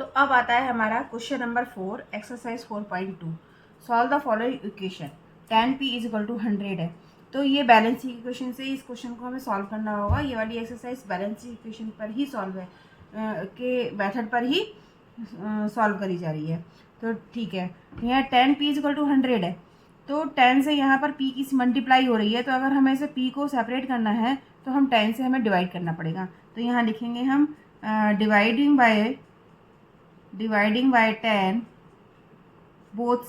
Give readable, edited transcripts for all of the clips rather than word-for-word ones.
तो अब आता है हमारा question number 4, exercise 4.2। Solve the following equation. 10p is equal to 100 है। तो ये बैलेंस इक्वेशन से इस क्वेश्चन को हमें सॉल्व करना होगा। ये वाली एक्सरसाइज बैलेंस इक्वेशन पर ही सॉल्व है, के मेथड पर ही सॉल्व करी जा रही है। तो ठीक है, यहाँ 10p इज इक्वल टू 100 है। तो 10 से यहाँ पर p की मल्टीप्लाई हो रही है, तो अगर हमें इसे p को सेपरेट करना है तो हम 10 से हमें डिवाइड करना पड़ेगा। तो यहाँ लिखेंगे हम डिवाइडिंग बाय 10 बोथ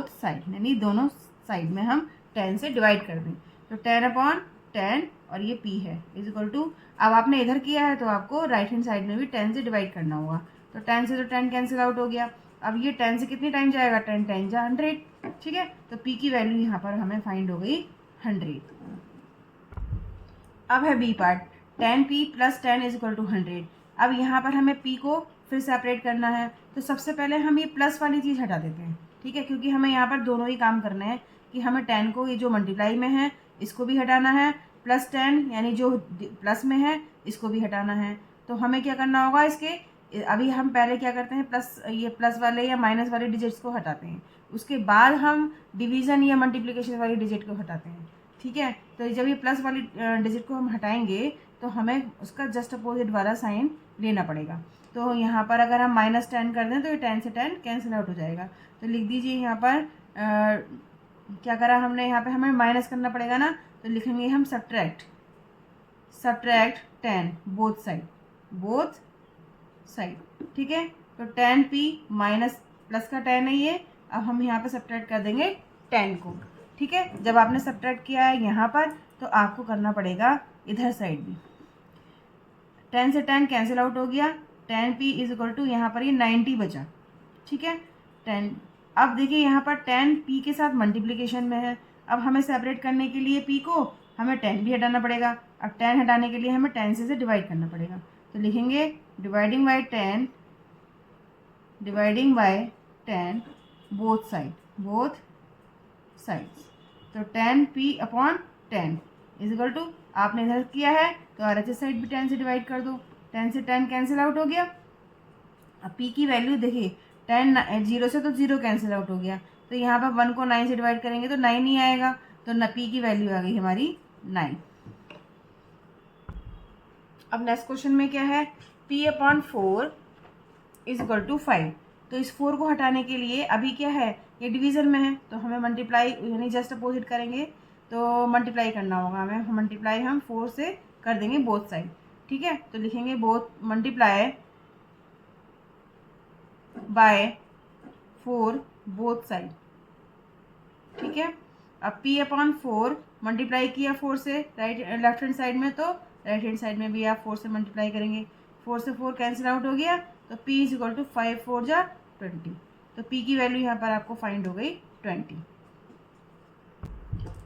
साइड यानी दोनों साइड में हम 10 से डिवाइड कर दें। तो 10/10 और ये p है इज इक्वल टू, अब आपने इधर किया है तो आपको राइट हैंड साइड में भी 10 से डिवाइड करना होगा। तो 10 से तो 10 कैंसिल आउट हो गया। अब ये 10 से कितनी टाइम जाएगा, 10 टाइम जा 100। ठीक है, तो p की वैल्यू यहाँ पर हमें फाइंड हो गई 100। अब है B part, 10p + 10 is equal to 100। अब यहाँ पर हमें p को फिर सेपरेट करना है। तो सबसे पहले हम ये प्लस वाली चीज़ हटा देते हैं, ठीक है, क्योंकि हमें यहाँ पर दोनों ही काम करने हैं कि हमें 10 को, ये जो मल्टीप्लाई में है इसको भी हटाना है, +10 यानी जो प्लस में है इसको भी हटाना है। तो हमें क्या करना होगा, इसके अभी हम पहले क्या करते हैं, ये प्लस वाले या माइनस वाले डिजिट्स को हटाते हैं, उसके बाद हम डिवीज़न या मल्टीप्लिकेशन वाली डिजिट को हटाते हैं। ठीक है, तो जब ये प्लस वाली डिजिट को हम हटाएंगे तो हमें उसका जस्ट अपोजिट वाला साइन लेना पड़ेगा। तो यहाँ पर अगर हम -10 कर दें तो ये 10 से 10 कैंसिल आउट हो जाएगा। तो लिख दीजिए यहाँ पर क्या करा हमने, यहाँ पे हमें माइनस करना पड़ेगा ना, तो लिखेंगे हम सब्ट्रैक्ट 10 बोथ साइड। ठीक है, तो 10p माइनस प्लस का 10 है ये, अब हम यहाँ पर सब्ट्रैक्ट कर देंगे 10 को। ठीक है, जब आपने सब्ट्रैक्ट किया है यहाँ पर तो आपको करना पड़ेगा इधर साइड भी। 10 से 10 कैंसिल आउट हो गया, 10p इज इक्वल टू, यहाँ पर ये 90 बचा। ठीक है, 10। अब देखिए यहाँ पर 10p के साथ मल्टीप्लिकेशन में है। अब हमें सेपरेट करने के लिए p को हमें 10 भी हटाना पड़ेगा। अब 10 हटाने के लिए हमें 10 से डिवाइड करना पड़ेगा। तो लिखेंगे डिवाइडिंग बाय 10 बोथ साइड्स। तो 10p/10 इज इक्वल टू, आपने इधर किया है तो RHS साइड भी 10 से डिवाइड कर दो। 10 से 10 कैंसिल आउट हो गया। अब p की वैल्यू देखिए, 10 0 से तो 0 कैंसिल आउट हो गया, तो यहाँ पर 1 को 9 से डिवाइड करेंगे तो 9 ही आएगा। तो न p की वैल्यू आ गई हमारी 9। अब नेक्स्ट क्वेश्चन में क्या है, p/4 इज इक्वल टू 5। तो इस 4 को हटाने के लिए अभी क्या है, ये डिवीज़न में है, तो हमें मल्टीप्लाई यानी जस्ट अपोजिट करेंगे, तो मल्टीप्लाई करना होगा हमें। मल्टीप्लाई हम 4 से कर देंगे बोथ साइड। ठीक है, तो लिखेंगे मल्टीप्लाई बाय 4 बोथ साइड। ठीक है, अब p/4 मल्टीप्लाई किया 4 से लेफ्ट हैंड साइड में, तो राइट हैंड साइड में भी आप 4 से मल्टीप्लाई करेंगे। 4 से 4 कैंसिल आउट हो गया, तो p इज इक्वल टू 5 4 जा 20। तो p की वैल्यू यहाँ पर आपको फाइंड हो गई 20।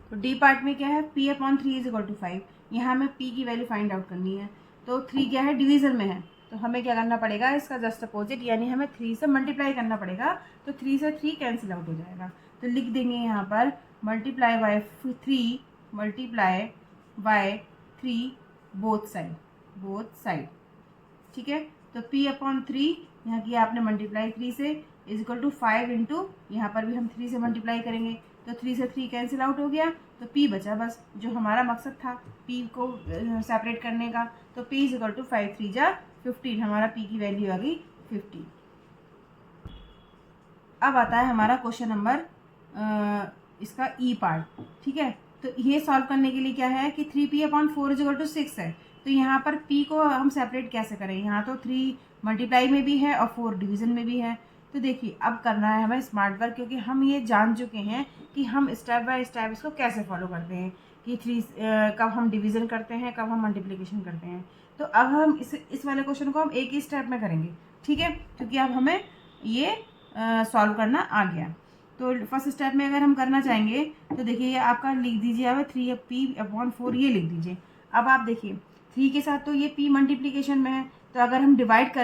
तो डी पार्ट में क्या है, p/3 इज इक्वल टू 5। यहाँ हमें p की वैल्यू फाइंड आउट करनी है। तो 3 क्या है, डिवीजन में है, तो हमें क्या करना पड़ेगा, इसका जस्ट अपोजिट यानी हमें 3 से मल्टीप्लाई करना पड़ेगा। तो 3 से 3 कैंसिल आउट हो जाएगा। तो लिख देंगे यहाँ पर मल्टीप्लाई बाय 3 बोथ साइड। ठीक है, तो p/3 यहाँ किया आपने मल्टीप्लाई 3 से इज इक्वल टू 5 इंटू, यहाँ पर भी हम 3 से मल्टीप्लाई करेंगे, तो 3 से 3 कैंसिल आउट हो गया, तो p बचा बस, जो हमारा मकसद था p को सेपरेट करने का। तो p इज इक्वल टू 5 3 जा 15, हमारा p की वैल्यू आ गई 50। अब आता है हमारा क्वेश्चन नंबर इसका ई पार्ट। ठीक है, तो ये सॉल्व करने के लिए क्या है कि 3p/4 इज इक्वल टू 6 है। तो यहाँ पर p को हम सेपरेट कैसे करें, यहाँ तो 3 मल्टीप्लाई में भी है और 4 डिवीज़न में भी है। तो देखिए अब करना है हमें स्मार्ट वर्क, क्योंकि हम ये जान चुके हैं कि हम स्टेप बाय स्टेप इसको कैसे फॉलो करते हैं कि 3 कब हम डिवीज़न करते हैं, कब हम मल्टीप्लिकेशन करते हैं। तो अब हम इस वाले क्वेश्चन को हम एक ही स्टेप में करेंगे। ठीक है, क्योंकि अब हमें ये सॉल्व करना आ गया। तो फर्स्ट स्टेप में अगर हम करना चाहेंगे तो देखिए ये आपका लिख दीजिए, अब 3p/4 ये लिख दीजिए। अब आप देखिए 3 के साथ तो ये p मल्टीप्लिकेशन में है, तो अगर हम डिवाइड कर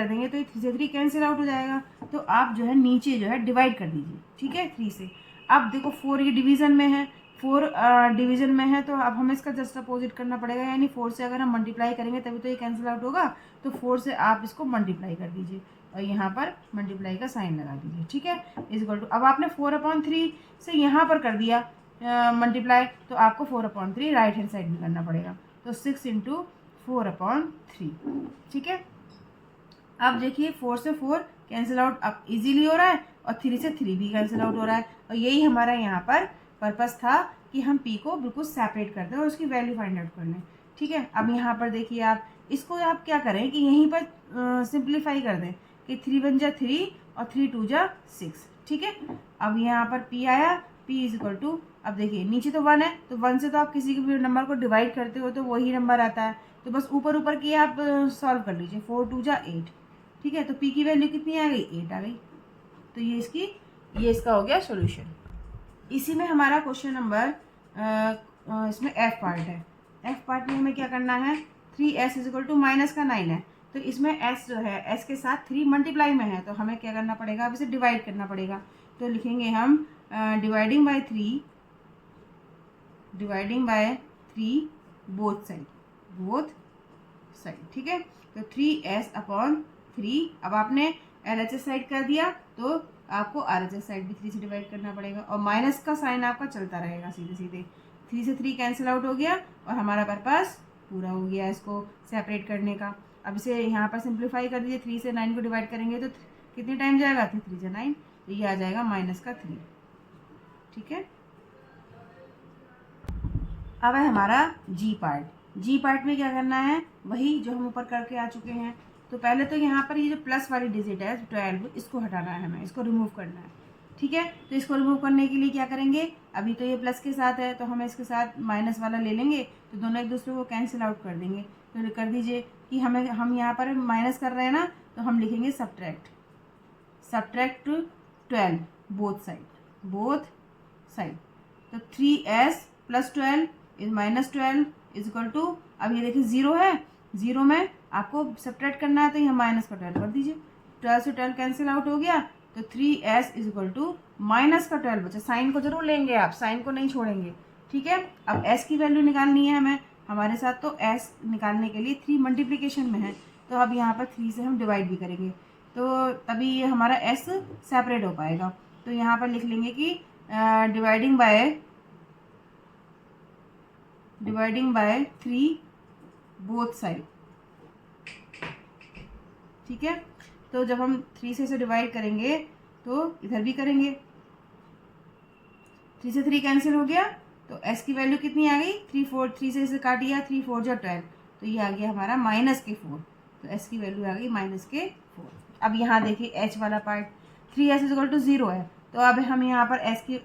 देंगे तो ये 3 से 3 कैंसिल आउट हो जाएगा। तो आप जो है नीचे जो है डिवाइड कर दीजिए। ठीक है, 3 से। अब देखो 4 ये डिवीज़न में है, 4 डिवीजन में है तो अब हमें इसका जस्ट अपोजिट करना पड़ेगा, यानी 4 से अगर हम मल्टीप्लाई करेंगे तभी तो ये कैंसिल आउट होगा। तो 4 से आप इसको मल्टीप्लाई कर दीजिए और यहाँ पर मल्टीप्लाई का साइन लगा दीजिए, ठीक है। इक्वल टू, अब आपने 4/3 से यहाँ पर कर दिया मल्टीप्लाई, तो आपको 4/3 राइट हैंड साइड में करना पड़ेगा। तो 6 × 4/3, ठीक है। अब देखिए 4 से 4 कैंसिल आउट अब इजीली हो रहा है और 3 से 3 भी कैंसिल आउट हो रहा है। और यही हमारा यहाँ पर पर्पस था कि हम p को बिल्कुल सेपरेट कर दें और उसकी वैल्यू फाइंड आउट कर लें, ठीक है। अब यहाँ पर देखिए आप इसको आप क्या करें कि यहीं पर सिंप्लीफाई कर दें कि 3 × 1 = 3 और 3 × 2 = 6, ठीक है। अब यहाँ पर p आया, p = अब देखिए नीचे तो 1 है, तो 1 से तो आप किसी भी नंबर को डिवाइड करते हो तो वही नंबर आता है, तो बस ऊपर ऊपर की आप सॉल्व कर लीजिए। 4 × 2 = 8, ठीक है। तो p की वैल्यू कितनी आ गई, 8 आ गई। तो ये इसका हो गया सॉल्यूशन। इसी में हमारा क्वेश्चन नंबर इसमें f पार्ट है। f पार्ट में हमें क्या करना है, 3s = माइनस का 9 है, तो इसमें s जो है s के साथ 3 मल्टीप्लाई में है, तो हमें क्या करना पड़ेगा, अब इसे डिवाइड करना पड़ेगा। तो लिखेंगे हम डिवाइडिंग बाय 3 बोथ साइड, ठीक है। तो 3s/3, अब आपने LHS साइड कर दिया तो आपको RHS साइड भी 3 से डिवाइड करना पड़ेगा और माइनस का साइन आपका चलता रहेगा सीधे सीधे। 3 से 3 कैंसिल आउट हो गया और हमारा पर्पस पूरा हो गया इसको सेपरेट करने का। अब इसे यहाँ पर सिंप्लीफाई कर दीजिए, 3 से 9 को डिवाइड करेंगे तो कितने टाइम जाएगा, 3 से 9, तो ये आ जाएगा -3, ठीक है। अब है हमारा जी पार्ट में क्या करना है, वही जो हम ऊपर करके आ चुके हैं। तो पहले तो यहाँ पर ये जो प्लस वाली डिजिट है 12, इसको हटाना है, हमें इसको रिमूव करना है, ठीक है। तो इसको रिमूव करने के लिए क्या करेंगे, अभी तो ये प्लस के साथ है तो हमें इसके साथ माइनस वाला ले लेंगे, तो दोनों एक दूसरे को कैंसिल आउट कर देंगे। तो कर दीजिए कि हम यहाँ पर माइनस कर रहे हैं ना, तो हम लिखेंगे सब्ट्रैक्ट 12 बोथ साइड। तो 3s + 12 -12 = अब ये देखिए 0 है, 0 में आपको सब्ट्रैक्ट करना है तो यहाँ माइनस का 12 कर दीजिए। 12 से 12 कैंसिल आउट हो गया, तो 3s = -12 बचा। साइन को जरूर लेंगे आप, साइन को नहीं छोड़ेंगे, ठीक है। अब s की वैल्यू निकालनी है हमें हमारे साथ, तो s निकालने के लिए 3 मल्टीप्लिकेशन में है, तो अब यहाँ पर 3 से हम डिवाइड भी करेंगे, तो तभी ये हमारा s सेपरेट हो पाएगा। तो यहाँ पर लिख लेंगे कि डिवाइडिंग बाय 3 बोथ साइड, ठीक है। तो जब हम 3 से इसे डिवाइड करेंगे तो इधर भी करेंगे, 3 से 3 कैंसिल हो गया, तो s की वैल्यू कितनी आ गई, 3 से इसे काटिया, 3 4 = 12, तो ये आ गया हमारा -4, तो s की वैल्यू आ गई -4। अब यहाँ देखिए h वाला पार्ट, 3s = 0 है, तो अब हम यहाँ पर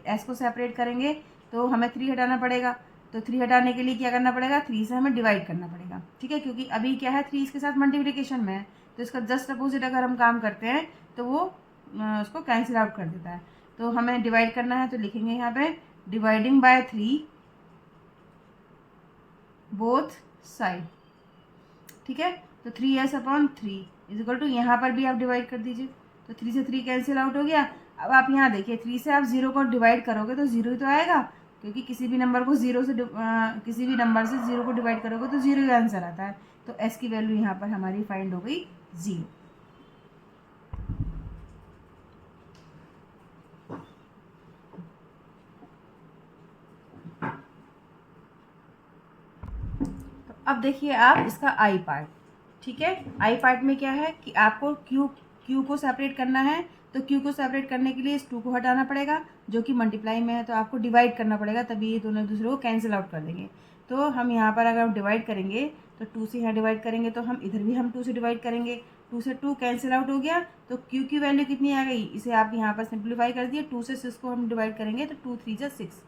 s को सेपरेट करेंगे तो हमें 3 हटाना पड़ेगा। तो 3 हटाने के लिए क्या करना पड़ेगा, 3 से हमें डिवाइड करना पड़ेगा, ठीक है, क्योंकि अभी क्या है 3 इसके साथ मल्टीप्लिकेशन में है, तो इसका जस्ट अपोजिट अगर हम काम करते हैं तो वो उसको कैंसिल आउट कर देता है। तो हमें डिवाइड करना है, तो लिखेंगे यहाँ पे डिवाइडिंग बाय 3 बोथ साइड, ठीक है। तो 3s/3 = यहाँ पर भी आप डिवाइड कर दीजिए, तो 3 से 3 कैंसिल आउट हो गया। अब आप यहाँ देखिए 3 से आप 0 को डिवाइड करोगे तो 0 ही तो आएगा, क्योंकि किसी भी नंबर से 0 को डिवाइड करोगे तो 0 ही आंसर आता है। तो s की वैल्यू यहाँ पर हमारी फाइंड हो गई 0। तो अब देखिए आप इसका आई पार्ट, ठीक है। आई पार्ट में क्या है कि आपको क्यू को सेपरेट करना है, तो क्यू को सेपरेट करने के लिए इस 2 को हटाना पड़ेगा जो कि मल्टीप्लाई में है, तो आपको डिवाइड करना पड़ेगा, तभी ये दोनों एक दूसरे को कैंसिल आउट कर देंगे। तो हम यहाँ पर अगर हम डिवाइड करेंगे तो 2 से यहाँ डिवाइड करेंगे, तो हम इधर भी हम 2 से डिवाइड करेंगे, 2 से 2 कैंसिल आउट हो गया, तो क्यू की वैल्यू कितनी आ गई, इसे आप यहाँ पर सिंप्लीफाई कर दिए, 2 से 6 को हम डिवाइड करेंगे तो 2 3 = 6,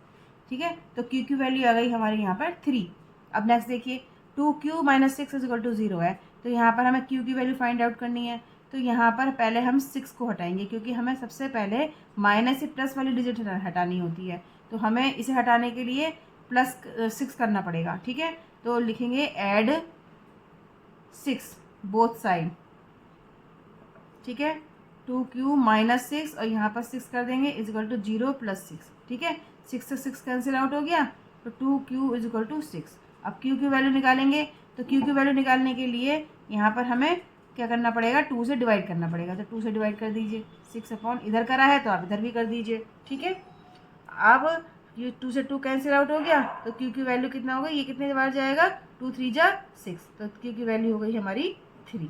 ठीक है। तो क्यू की वैल्यू आ गई हमारे यहाँ पर 3। अब नेक्स्ट देखिए 2q - 6 = 0 है, तो यहाँ पर हमें q की वैल्यू फाइंड आउट करनी है। तो यहाँ पर पहले हम 6 को हटाएंगे, क्योंकि हमें सबसे पहले माइनस से प्लस वाली डिजिट हटानी होती है, तो हमें इसे हटाने के लिए +6 करना पड़ेगा, ठीक है। तो लिखेंगे ऐड 6 बोथ साइड, ठीक है। 2q - 6 और यहाँ पर 6 कर देंगे = 0 + 6, ठीक है। 6 से 6 कैंसिल आउट हो गया, तो 2q इज इक्वल टू 6। अब q की वैल्यू निकालेंगे, तो q की वैल्यू निकालने के लिए यहाँ पर हमें क्या करना पड़ेगा, 2 से डिवाइड करना पड़ेगा। तो 2 से डिवाइड कर दीजिए, 6 अपॉन इधर करा है तो आप इधर भी कर दीजिए, ठीक है। अब ये 2 से 2 कैंसिल आउट हो गया, तो q की वैल्यू कितना होगा, ये कितने बार जाएगा, 2 3 जा 6, तो q की वैल्यू हो गई हमारी 3।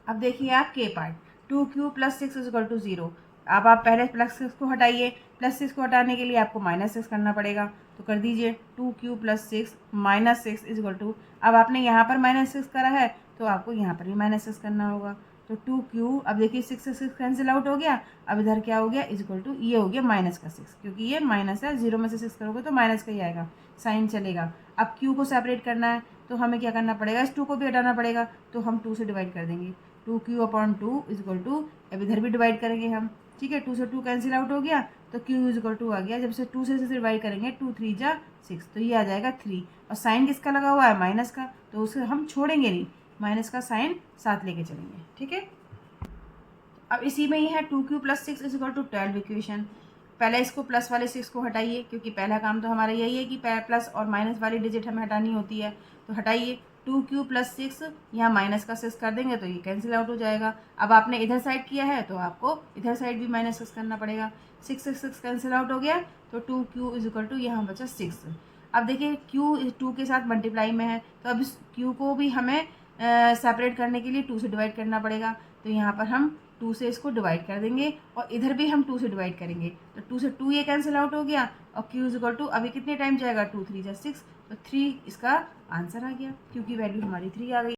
अब देखिए आप k part, 2q plus 6 is equal to 0। अब आप पहले प्लस 6 को हटाइए, प्लस 6 को हटाने के लिए आपको माइनस 6 करना पड़ेगा, तो कर दीजिए 2q plus 6 minus 6 is equal to, अब आपने यहाँ पर माइनस 6 करा है तो आपको यहाँ पर भी माइनस 6 करना होगा। तो 2q, अब देखिए 6 से 6 कैंसिल आउट हो गया, अब इधर क्या हो गया, इज इक्वल टू ये हो गया माइनस का 6, क्योंकि ये माइनस है, 0 में से 6 करोगे तो माइनस का ही आएगा, साइन चलेगा। अब q को सेपरेट करना है तो हमें क्या करना पड़ेगा, इस 2 को भी हटाना पड़ेगा, तो हम 2 से डिवाइड कर देंगे, 2q upon 2 is equal to, अब इधर भी डिवाइड करेंगे हम, ठीक है। 2 से 2 कैंसिल आउट हो गया, तो q इज इक्वल टू आ गया, जब से 2 से डिवाइड करेंगे 2 3 जा 6, तो ये आ जाएगा 3, और साइन किसका लगा हुआ है, माइनस का, तो उसे हम छोड़ेंगे नहीं, माइनस का साइन साथ लेके चलेंगे, ठीक है। अब इसी में ही है 2q plus 6 is equal to 12 equation. पहले इसको प्लस वाले 6 को हटाइए, क्योंकि पहला काम तो हमारा यही है कि प्लस और माइनस वाली डिजिट हमें हटानी होती है, तो हटाइए 2q प्लस 6, यहाँ माइनस का 6 कर देंगे तो ये कैंसिल आउट हो जाएगा। अब आपने इधर साइड किया है तो आपको इधर साइड भी माइनस 6 करना पड़ेगा, 6 से 6 कैंसिल आउट हो गया, तो 2q इज इक्वल टू यहाँ बचा 6। अब देखिए q 2 के साथ मल्टीप्लाई में है, तो अब इस q को भी हमें सेपरेट करने के लिए 2 से डिवाइड करना पड़ेगा, तो यहाँ पर हम 2 से इसको डिवाइड कर देंगे, और इधर भी हम 2 से डिवाइड करेंगे, तो 2 से 2 ये कैंसिल आउट हो गया, और q इज इक्वल टू, अभी कितने टाइम जाएगा, 2 3 जा 6, तो 3 इसका आंसर आ गया, q की वैल्यू हमारी 3 आ गई।